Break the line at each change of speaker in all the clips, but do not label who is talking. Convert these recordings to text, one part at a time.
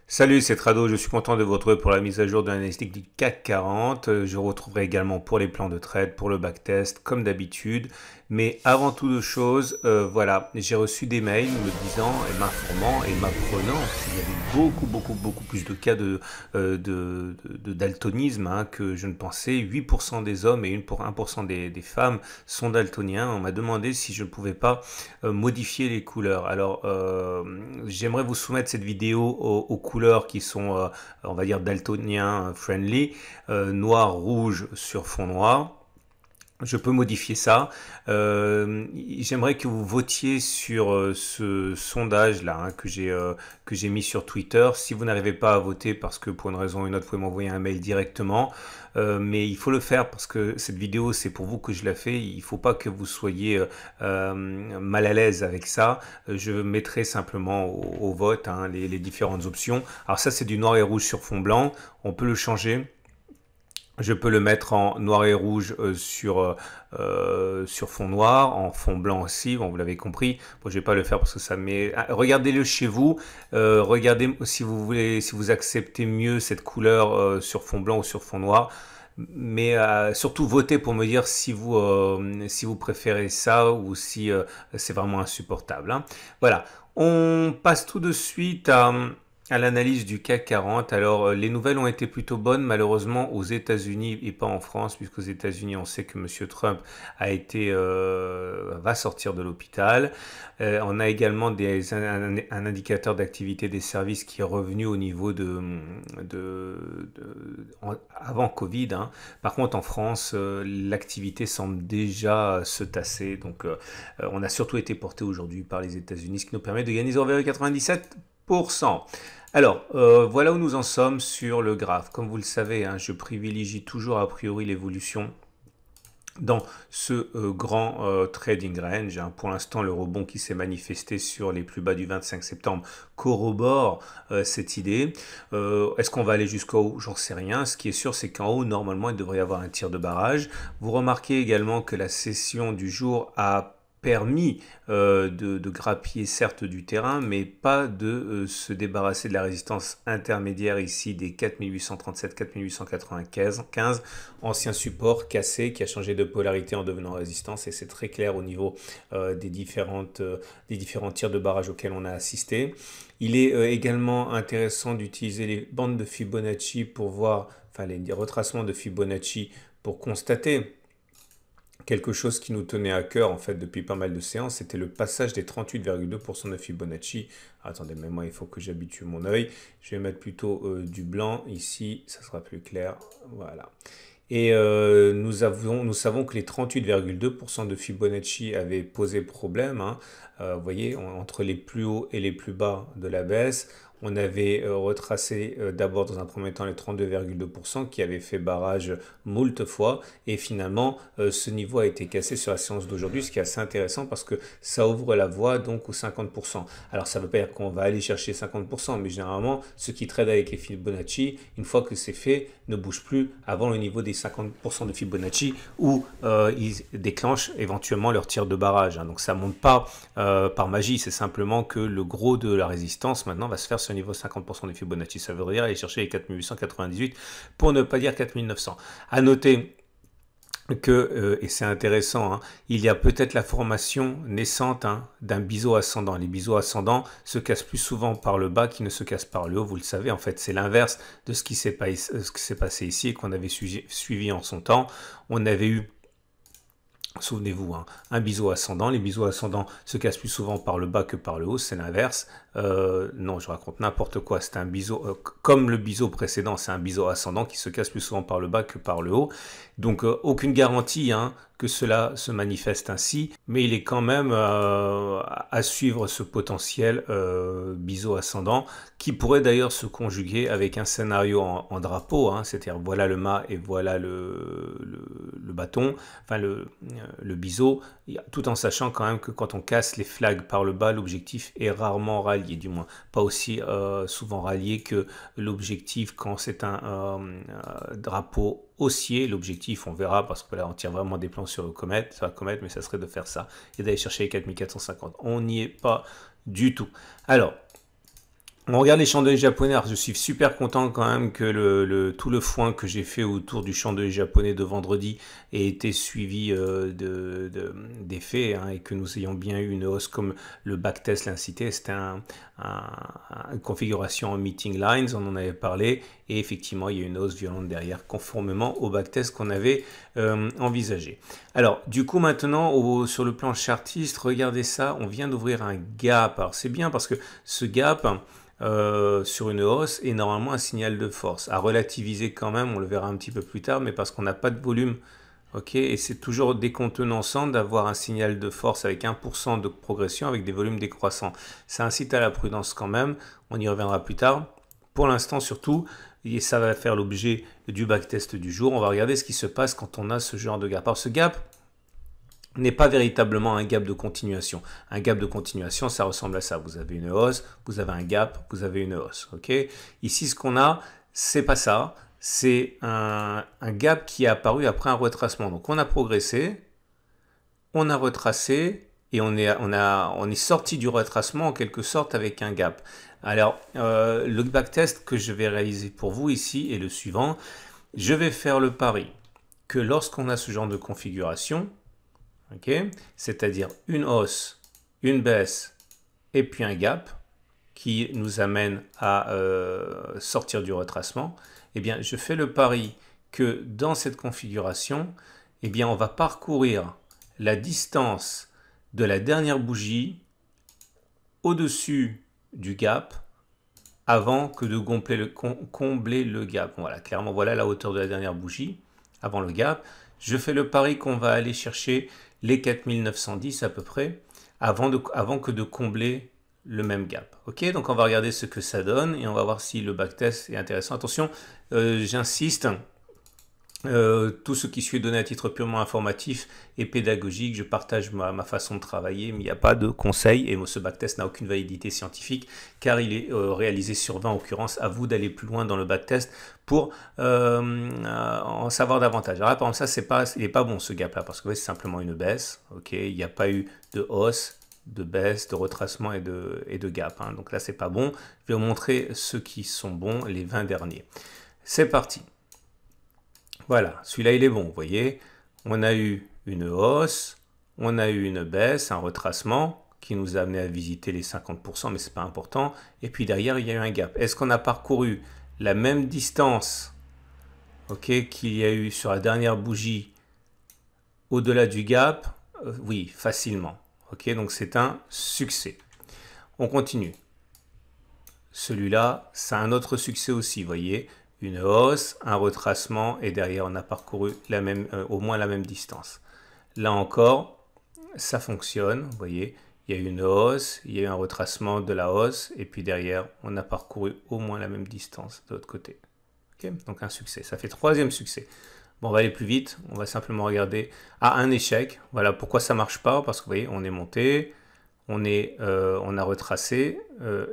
Salut, c'est Trado, je suis content de vous retrouver pour la mise à jour de l'analytique du CAC 40. Je vous retrouverai également pour les plans de trade, pour le backtest, comme d'habitude. Mais avant toute chose, voilà, j'ai reçu des mails me disant et m'informant et m'apprenant qu'il y avait beaucoup plus de cas de daltonisme que je ne pensais. 8% des hommes et 1% des femmes sont daltoniens. On m'a demandé si je ne pouvais pas modifier les couleurs. Alors, j'aimerais vous soumettre cette vidéo aux couleurs qui sont, on va dire, daltonien friendly, noir, rouge sur fond noir. Je peux modifier ça. J'aimerais que vous votiez sur ce sondage-là que j'ai mis sur Twitter. Si vous n'arrivez pas à voter parce que pour une raison ou une autre, vous pouvez m'envoyer un mail directement. Mais il faut le faire parce que cette vidéo, c'est pour vous que je la fais. Il ne faut pas que vous soyez mal à l'aise avec ça. Je mettrai simplement au vote les différentes options. Alors ça, c'est du noir et rouge sur fond blanc. On peut le changer. Je peux le mettre en noir et rouge sur fond noir, en fond blanc aussi, bon, vous l'avez compris. Bon, je vais pas le faire parce que ça met... regardez-le chez vous, regardez si vous voulez, si vous acceptez mieux cette couleur sur fond blanc ou sur fond noir. Mais surtout votez pour me dire si vous préférez ça ou si c'est vraiment insupportable, hein. Voilà, on passe tout de suite à l'analyse du CAC 40. Alors, les nouvelles ont été plutôt bonnes, malheureusement, aux États-Unis et pas en France, puisqu'aux États-Unis, on sait que M. Trump va sortir de l'hôpital. On a également un indicateur d'activité des services qui est revenu au niveau avant Covid, hein. Par contre, en France, l'activité semble déjà se tasser. Donc, on a surtout été porté aujourd'hui par les États-Unis, ce qui nous permet de gagner 0,97%. Alors, voilà où nous en sommes sur le graphe. Comme vous le savez, hein, je privilégie toujours a priori l'évolution dans ce grand trading range, hein. Pour l'instant, le rebond qui s'est manifesté sur les plus bas du 25 septembre corrobore cette idée. Est-ce qu'on va aller jusqu'en haut? J'en sais rien. Ce qui est sûr, c'est qu'en haut, normalement, il devrait y avoir un tir de barrage. Vous remarquez également que la session du jour a permis de grappiller certes du terrain, mais pas de se débarrasser de la résistance intermédiaire ici des 4837-4895, ancien support cassé qui a changé de polarité en devenant résistance, et c'est très clair au niveau des différents tirs de barrage auxquels on a assisté. Il est également intéressant d'utiliser les bandes de Fibonacci pour voir, enfin les retracements de Fibonacci pour constater quelque chose qui nous tenait à cœur en fait depuis pas mal de séances, c'était le passage des 38,2% de Fibonacci. Attendez, mais moi il faut que j'habitue mon œil. Je vais mettre plutôt du blanc ici, ça sera plus clair. Voilà. Et nous savons que les 38,2% de Fibonacci avaient posé problème, hein. Vous voyez, entre les plus hauts et les plus bas de la baisse, on avait retracé d'abord dans un premier temps les 32,2% qui avaient fait barrage moult fois, et finalement ce niveau a été cassé sur la séance d'aujourd'hui, ce qui est assez intéressant parce que ça ouvre la voie donc aux 50%. Alors ça ne veut pas dire qu'on va aller chercher 50%, mais généralement ceux qui tradent avec les Fibonacci, une fois que c'est fait, ne bougent plus avant le niveau des 50% de Fibonacci où ils déclenchent éventuellement leur tir de barrage, hein. Donc ça ne monte pas par magie, c'est simplement que le gros de la résistance maintenant va se faire sur le niveau 50% de Fibonacci. Ça veut dire aller chercher les 4898 pour ne pas dire 4900. À noter que, et c'est intéressant, hein, il y a peut-être la formation naissante, hein, d'un biseau ascendant. Les biseaux ascendants se cassent plus souvent par le bas qu'ils ne se cassent par le haut. Vous le savez, en fait, c'est l'inverse de ce qui s'est passé ici et qu'on avait suivi en son temps. On avait eu, souvenez-vous, hein, un biseau ascendant. Les biseaux ascendants se cassent plus souvent par le bas que par le haut, c'est l'inverse. Non, je raconte n'importe quoi. C'est un biseau, comme le biseau précédent, c'est un biseau ascendant qui se casse plus souvent par le bas que par le haut. Donc, aucune garantie, hein, que cela se manifeste ainsi, mais il est quand même à suivre ce potentiel biseau ascendant qui pourrait d'ailleurs se conjuguer avec un scénario en drapeau, hein, c'est-à-dire voilà le mât et voilà le bâton, enfin le biseau, tout en sachant quand même que quand on casse les flags par le bas, l'objectif est rarement rallié, du moins pas aussi souvent rallié que l'objectif quand c'est un drapeau haussier. L'objectif, on verra, parce que là on tire vraiment des plans sur la comète, mais ça serait de faire ça et d'aller chercher les 4450. On n'y est pas du tout. Alors, On regarde les champs d'œil japonais. Alors, je suis super content quand même que tout le foin que j'ai fait autour du champ d'œil japonais de vendredi ait été suivi d'effets, hein, et que nous ayons bien eu une hausse comme le backtest l'incitait. C'était une configuration en meeting lines, on en avait parlé, et effectivement il y a une hausse violente derrière conformément au backtest qu'on avait envisagé. Alors du coup maintenant sur le plan chartiste, regardez ça, on vient d'ouvrir un gap. Alors c'est bien parce que ce gap sur une hausse est normalement un signal de force. À relativiser quand même, on le verra un petit peu plus tard, mais parce qu'on n'a pas de volume. Ok, et c'est toujours décontenançant d'avoir un signal de force avec 1% de progression avec des volumes décroissants. Ça incite à la prudence quand même, on y reviendra plus tard. Pour l'instant surtout, et ça va faire l'objet du backtest du jour, on va regarder ce qui se passe quand on a ce genre de gap. Alors ce gap n'est pas véritablement un gap de continuation. Un gap de continuation, ça ressemble à ça. Vous avez une hausse, vous avez un gap, vous avez une hausse. Ok. Ici, ce qu'on a, c'est pas ça. C'est un gap qui est apparu après un retracement. Donc, on a progressé, on a retracé et on est sorti du retracement en quelque sorte avec un gap. Alors, le backtest que je vais réaliser pour vous ici est le suivant. Je vais faire le pari que lorsqu'on a ce genre de configuration, okay, c'est-à-dire une hausse, une baisse et puis un gap qui nous amène à sortir du retracement, eh bien, je fais le pari que dans cette configuration, eh bien, on va parcourir la distance de la dernière bougie au-dessus du gap avant que de combler le gap. Voilà, clairement, voilà la hauteur de la dernière bougie avant le gap. Je fais le pari qu'on va aller chercher les 4910 à peu près avant que de combler le même gap. Ok, donc on va regarder ce que ça donne et on va voir si le backtest est intéressant. Attention, j'insiste, tout ce qui suit est donné à titre purement informatif et pédagogique. Je partage ma façon de travailler, mais il n'y a pas de conseil et ce backtest n'a aucune validité scientifique car il est réalisé sur 20 occurrences. À vous d'aller plus loin dans le backtest pour en savoir davantage. Alors là, par exemple, il n'est pas bon ce gap là parce que c'est simplement une baisse. Ok, il n'y a pas eu de hausse, de baisse, de retracement et de gap, hein. Donc là, c'est pas bon. Je vais vous montrer ceux qui sont bons, les 20 derniers. C'est parti. Voilà, celui-là, il est bon, vous voyez. On a eu une hausse, on a eu une baisse, un retracement qui nous a amené à visiter les 50%, mais ce n'est pas important. Et puis derrière, il y a eu un gap. Est-ce qu'on a parcouru la même distance, okay, qu'il y a eu sur la dernière bougie au-delà du gap? Oui, facilement. Okay, donc c'est un succès. On continue. Celui-là, c'est un autre succès aussi, vous voyez. Une hausse, un retracement et derrière on a parcouru au moins la même distance. Là encore, ça fonctionne, vous voyez, il y a eu une hausse, il y a eu un retracement de la hausse et puis derrière on a parcouru au moins la même distance de l'autre côté. Okay, donc un succès, ça fait troisième succès. Bon, on va aller plus vite, on va simplement regarder un échec. Voilà pourquoi ça ne marche pas, parce que vous voyez, on est monté, on a retracé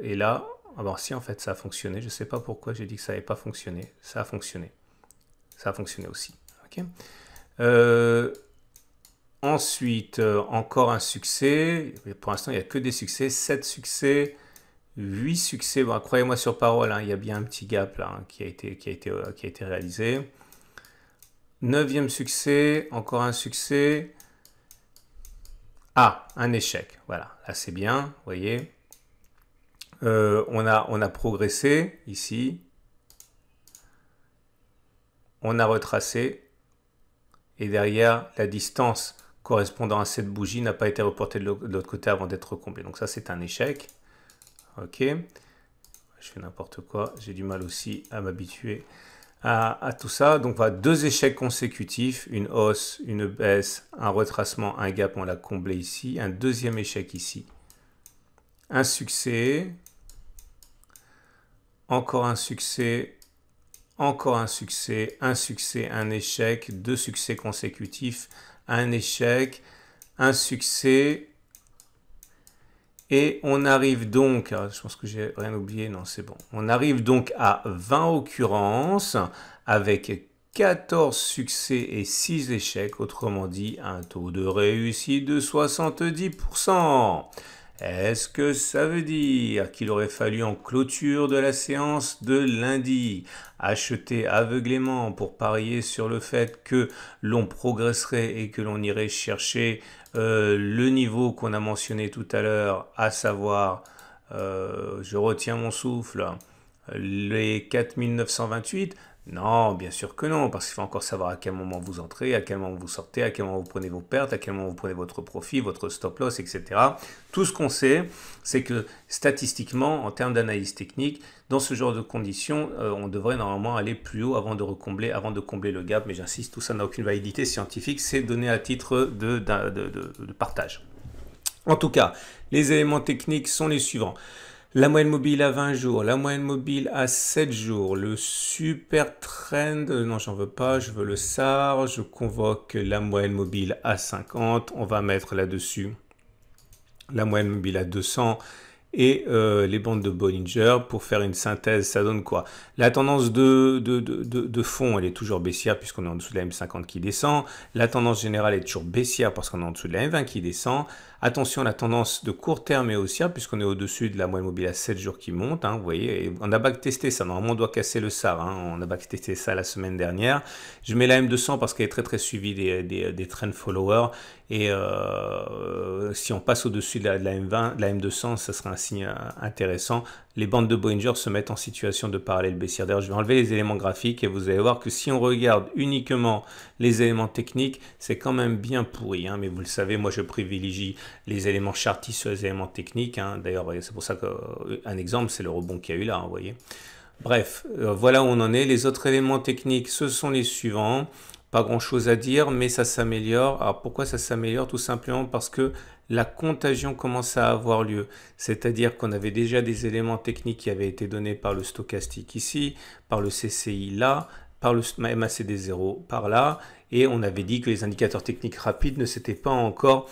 et là, ah bon, si en fait ça a fonctionné, je ne sais pas pourquoi j'ai dit que ça n'avait pas fonctionné, ça a fonctionné. Ça a fonctionné aussi. Okay. Ensuite, encore un succès, pour l'instant il n'y a que des succès, 7 succès, 8 succès, bon, croyez-moi sur parole, hein, il y a bien un petit gap là, hein, qui a été réalisé. 9e succès, encore un succès, un échec, voilà, là c'est bien, vous voyez. On a progressé ici, on a retracé et derrière la distance correspondant à cette bougie n'a pas été reportée de l'autre côté avant d'être comblée. Donc ça c'est un échec. Ok, je fais n'importe quoi, j'ai du mal aussi à m'habituer à tout ça. Donc voilà, 2 échecs consécutifs, une hausse, une baisse, un retracement, un gap, on l'a comblé ici, un deuxième échec ici, un succès. Encore un succès, un succès, un échec, 2 succès consécutifs, un échec, un succès. Et on arrive donc, je pense que j'ai rien oublié, non c'est bon. On arrive donc à 20 occurrences avec 14 succès et 6 échecs, autrement dit un taux de réussite de 70%. Est-ce que ça veut dire qu'il aurait fallu en clôture de la séance de lundi acheter aveuglément pour parier sur le fait que l'on progresserait et que l'on irait chercher le niveau qu'on a mentionné tout à l'heure, à savoir, je retiens mon souffle, les 4928? Non, bien sûr que non, parce qu'il faut encore savoir à quel moment vous entrez, à quel moment vous sortez, à quel moment vous prenez vos pertes, à quel moment vous prenez votre profit, votre stop loss, etc. Tout ce qu'on sait, c'est que statistiquement, en termes d'analyse technique, dans ce genre de conditions, on devrait normalement aller plus haut avant de combler le gap. Mais j'insiste, tout ça n'a aucune validité scientifique, c'est donné à titre de partage. En tout cas, les éléments techniques sont les suivants. La moyenne mobile à 20 jours, la moyenne mobile à 7 jours, le super trend, non j'en veux pas, je veux le SAR, je convoque la moyenne mobile à 50, on va mettre là-dessus la moyenne mobile à 200 et les bandes de Bollinger. Pour faire une synthèse, ça donne quoi? La tendance de fond, elle est toujours baissière puisqu'on est en dessous de la M50 qui descend. La tendance générale est toujours baissière parce qu'on est en dessous de la M20 qui descend. Attention, la tendance de court terme est haussière puisqu'on est au-dessus de la moyenne mobile à 7 jours qui monte. Vous voyez, et on a backtesté ça. Normalement, on doit casser le SAR. On a backtesté ça la semaine dernière. Je mets la M200 parce qu'elle est très très suivie des trend followers. Et si on passe au-dessus de la M20, de la M200, ça sera un signe intéressant. Les bandes de Bollinger se mettent en situation de parallèle baissière. D'ailleurs, je vais enlever les éléments graphiques et vous allez voir que si on regarde uniquement les éléments techniques, c'est quand même bien pourri. Mais vous le savez, moi je privilégie les éléments chartis sur les éléments techniques. D'ailleurs, c'est pour ça qu'un exemple, c'est le rebond qu'il y a eu là, vous voyez. Bref, voilà où on en est. Les autres éléments techniques, ce sont les suivants. Pas grand chose à dire, mais ça s'améliore. Alors pourquoi ça s'améliore? Tout simplement parce que la contagion commence à avoir lieu. C'est-à-dire qu'on avait déjà des éléments techniques qui avaient été donnés par le stochastique ici, par le CCI là, par le MACD0 par là, et on avait dit que les indicateurs techniques rapides ne s'étaient pas encore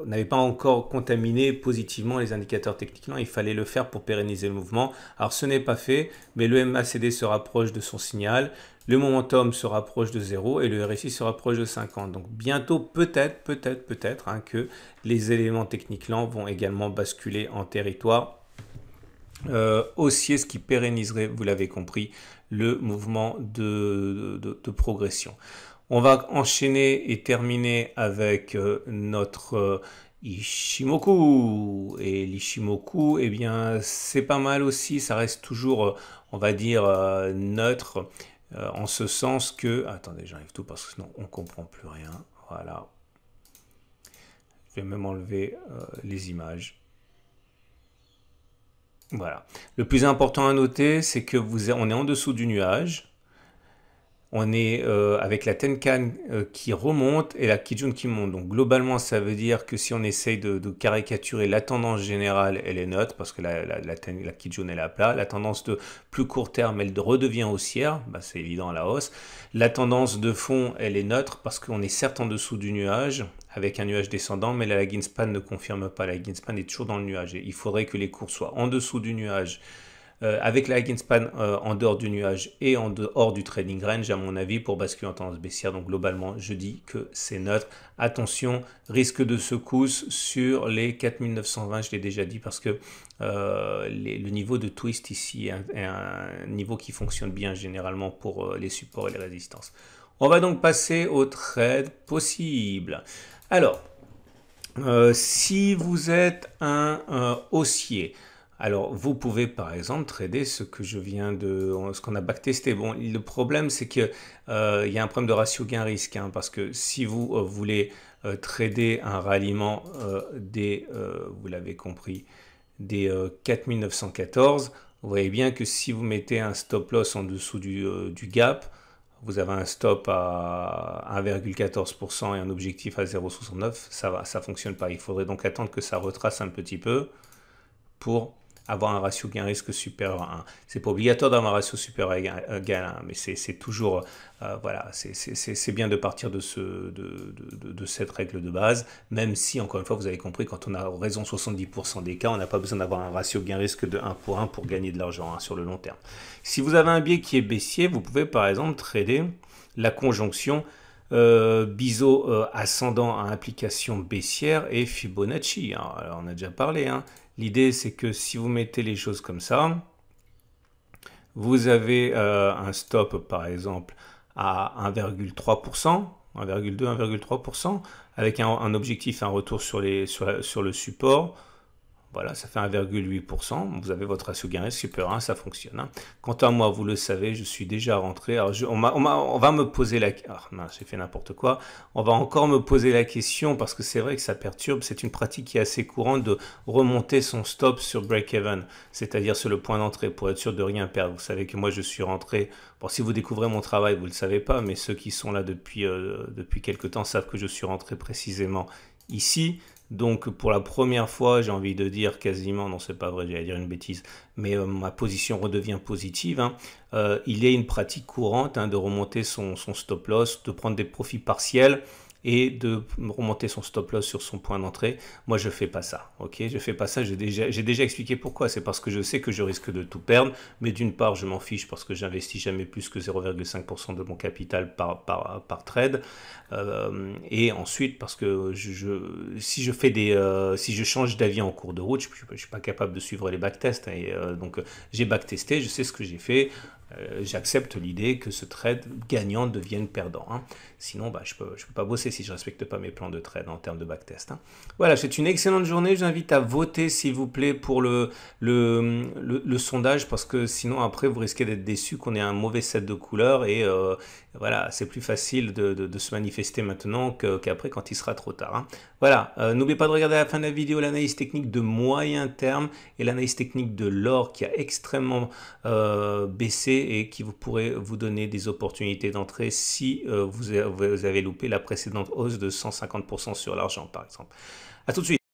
n'avaient pas encore contaminé positivement les indicateurs techniques. Non, il fallait le faire pour pérenniser le mouvement. Alors ce n'est pas fait, mais le MACD se rapproche de son signal. Le momentum se rapproche de 0 et le RSI se rapproche de 50. Donc bientôt, peut-être que les éléments techniques lents vont également basculer en territoire haussier, ce qui pérenniserait, vous l'avez compris, le mouvement de progression. On va enchaîner et terminer avec notre Ichimoku. Et l'Ichimoku, eh bien, c'est pas mal aussi. Ça reste toujours, on va dire, neutre. En ce sens que... Attendez, j'enlève tout parce que sinon on ne comprend plus rien. Voilà. Je vais même enlever les images. Voilà. Le plus important à noter, c'est que on est en dessous du nuage. On est avec la Tenkan qui remonte et la Kijun qui monte. Donc globalement, ça veut dire que si on essaye de caricaturer la tendance générale, elle est neutre parce que la Kijun est à plat. La tendance de plus court terme, elle redevient haussière. C'est évident à la hausse. La tendance de fond, elle est neutre parce qu'on est certes en dessous du nuage avec un nuage descendant, mais la lagging span ne confirme pas. La lagging span est toujours dans le nuage. Et il faudrait que les cours soient en dessous du nuage. Avec la lagging span en dehors du nuage et en dehors du trading range, à mon avis, pour basculer en tendance baissière. Donc globalement, je dis que c'est neutre. Attention, risque de secousse sur les 4920, je l'ai déjà dit, parce que le niveau de twist ici est un niveau qui fonctionne bien généralement pour les supports et les résistances. On va donc passer au trade possible. Alors, si vous êtes un haussier, alors, vous pouvez par exemple trader ce qu'on a backtesté. Bon, le problème, c'est qu'il y a un problème de ratio gain-risque, parce que si vous voulez trader un ralliement vous l'avez compris, des 4914, vous voyez bien que si vous mettez un stop loss en dessous du gap, vous avez un stop à 1,14% et un objectif à 0,69, ça fonctionne pas. Il faudrait donc attendre que ça retrace un petit peu pour avoir un ratio gain-risque supérieur à 1. C'est pas obligatoire d'avoir un ratio supérieur à 1, mais c'est toujours, voilà, c'est bien de partir de cette règle de base, même si, encore une fois, vous avez compris, quand on a raison 70% des cas, on n'a pas besoin d'avoir un ratio gain-risque de 1 pour 1 pour gagner de l'argent sur le long terme. Si vous avez un biais qui est baissier, vous pouvez par exemple trader la conjonction biseau ascendant à implication baissière et Fibonacci. Alors, on a déjà parlé, hein. L'idée, c'est que si vous mettez les choses comme ça, vous avez un stop, par exemple, à 1,3%, 1,2, 1,3%, avec un objectif, un retour sur le support. Voilà, ça fait 1,8%. Vous avez votre ratio gain-risque super 1, ça fonctionne, hein. Quant à moi, vous le savez, je suis déjà rentré. Alors, on va me poser la... Ah, mince, j'ai fait n'importe quoi. On va encore me poser la question parce que c'est vrai que ça perturbe. C'est une pratique qui est assez courante de remonter son stop sur break-even, c'est-à-dire sur le point d'entrée pour être sûr de rien perdre. Vous savez que moi, je suis rentré... Bon, si vous découvrez mon travail, vous ne le savez pas, mais ceux qui sont là depuis quelques temps savent que je suis rentré précisément ici. Donc pour la première fois, j'ai envie de dire quasiment, non c'est pas vrai, j'allais dire une bêtise, mais ma position redevient positive, hein. Il y a une pratique courante, hein, de remonter son stop loss, de prendre des profits partiels et de remonter son stop loss sur son point d'entrée. Moi, je fais pas ça, ok? Je fais pas ça, j'ai déjà expliqué pourquoi. C'est parce que je sais que je risque de tout perdre, mais d'une part, je m'en fiche parce que j'investis jamais plus que 0,5% de mon capital par trade. Et ensuite, parce que si je change d'avis en cours de route, je ne suis pas capable de suivre les backtests, hein, donc j'ai backtesté, je sais ce que j'ai fait. J'accepte l'idée que ce trade gagnant devienne perdant, hein. Sinon, je peux pas bosser si je ne respecte pas mes plans de trade en termes de backtest, hein. Voilà, c'est une excellente journée. Je vous invite à voter, s'il vous plaît, pour le sondage, parce que sinon, après, vous risquez d'être déçu qu'on ait un mauvais set de couleurs. Et voilà, c'est plus facile de se manifester maintenant qu'après quand il sera trop tard, hein. Voilà, n'oubliez pas de regarder à la fin de la vidéo l'analyse technique de moyen terme et l'analyse technique de l'or qui a extrêmement baissé et qui pourrait vous donner des opportunités d'entrée si vous avez loupé la précédente hausse de 150% sur l'argent, par exemple. À tout de suite.